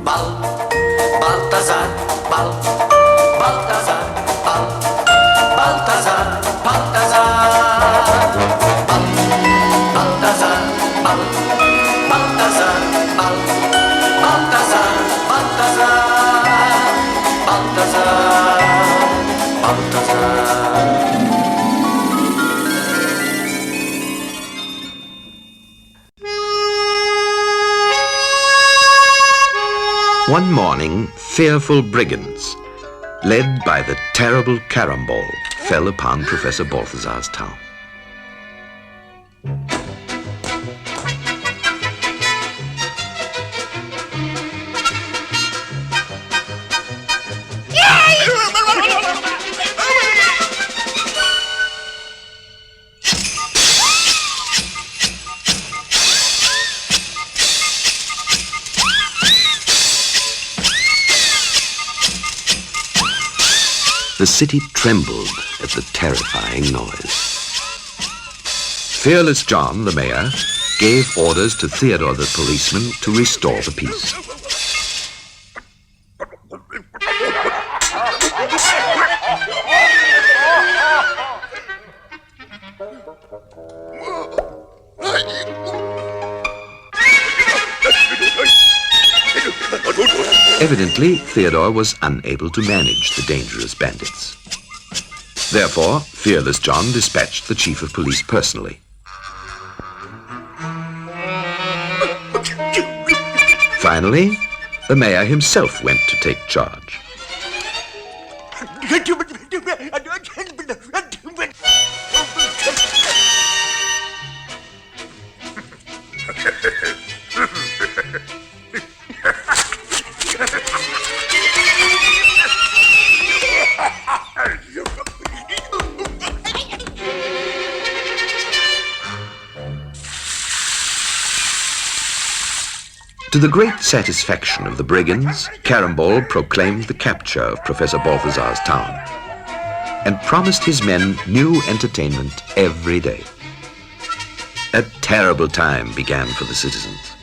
Balthazar, Balthazar, Balthazar, Balthazar, Balthazar, Balthazar, Balthazar, Balthazar, Balthazar. One morning, fearful brigands, led by the terrible Carambole, fell upon Professor Balthazar's town. The city trembled at the terrifying noise. Fearless John, the mayor, gave orders to Theodore the policeman to restore the peace. Evidently, Theodore was unable to manage the dangerous bandits. Therefore, Fearless John dispatched the chief of police personally. Finally, the mayor himself went to take charge. To the great satisfaction of the brigands, Carambole proclaimed the capture of Professor Balthazar's town and promised his men new entertainment every day. A terrible time began for the citizens.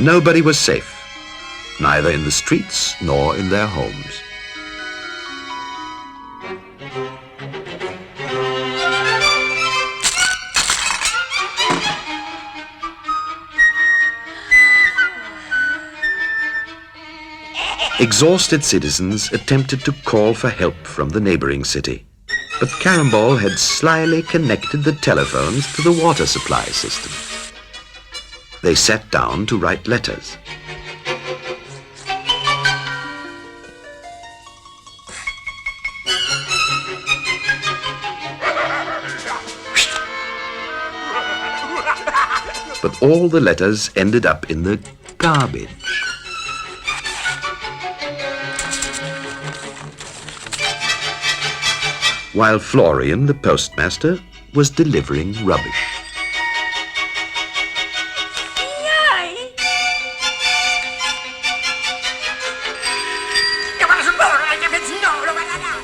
Nobody was safe, neither in the streets nor in their homes. Exhausted citizens attempted to call for help from the neighboring city, but Carambole had slyly connected the telephones to the water supply system. They sat down to write letters. But all the letters ended up in the garbage. While Florian, the postmaster, was delivering rubbish.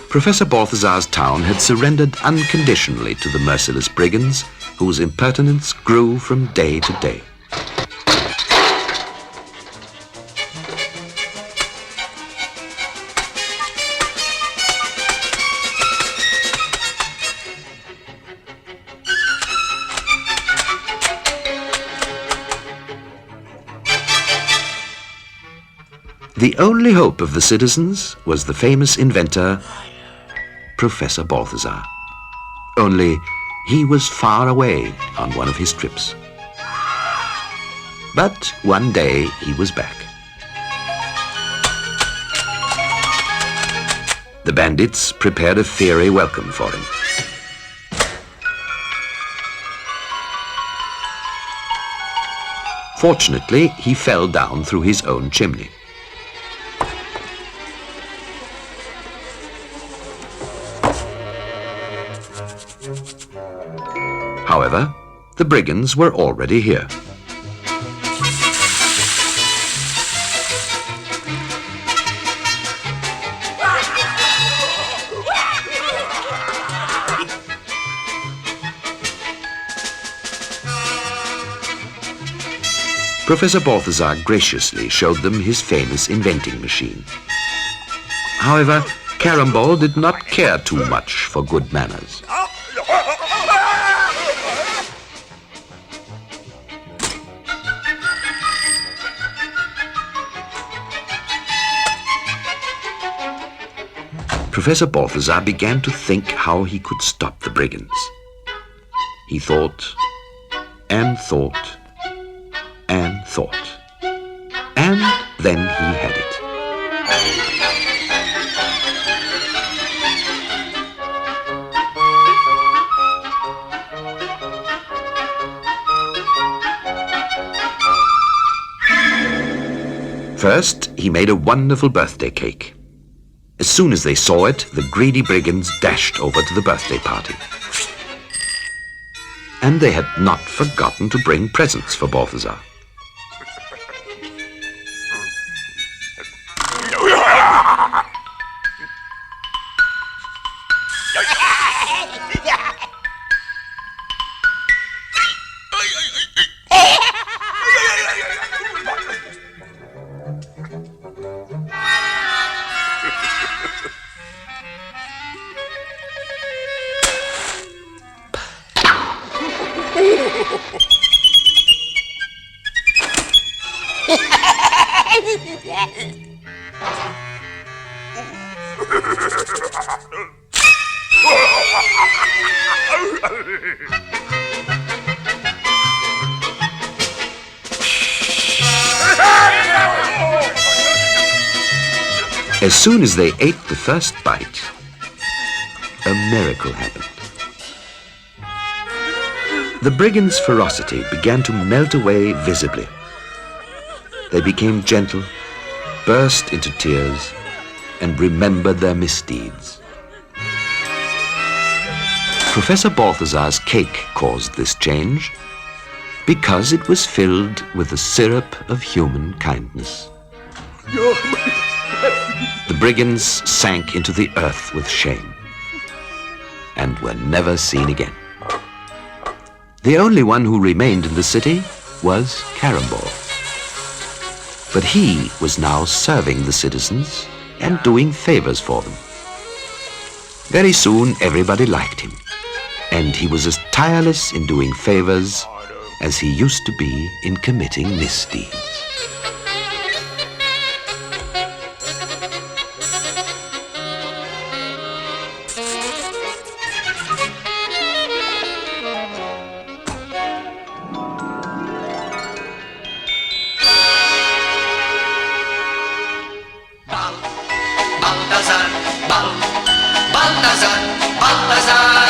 Professor Balthazar's town had surrendered unconditionally to the merciless brigands, whose impertinence grew from day to day. The only hope of the citizens was the famous inventor, Professor Balthazar. Only he was far away on one of his trips. But one day he was back. The bandits prepared a fiery welcome for him. Fortunately, he fell down through his own chimney. However, the brigands were already here. Professor Balthazar graciously showed them his famous inventing machine. However, Cannonball did not care too much for good manners. Professor Balthazar began to think how he could stop the brigands. He thought and thought and thought, and then he had it. First, he made a wonderful birthday cake. As soon as they saw it, the greedy brigands dashed over to the birthday party. And they had not forgotten to bring presents for Balthazar. As soon as they ate the first bite, a miracle happened. The brigands' ferocity began to melt away visibly. They became gentle, burst into tears, and remembered their misdeeds. Professor Balthazar's cake caused this change because it was filled with the syrup of human kindness. The brigands sank into the earth with shame and were never seen again. The only one who remained in the city was Cannonball. But he was now serving the citizens and doing favors for them. Very soon everybody liked him, and he was as tireless in doing favors as he used to be in committing misdeeds. Balthazar, Balthazar, Balthazar.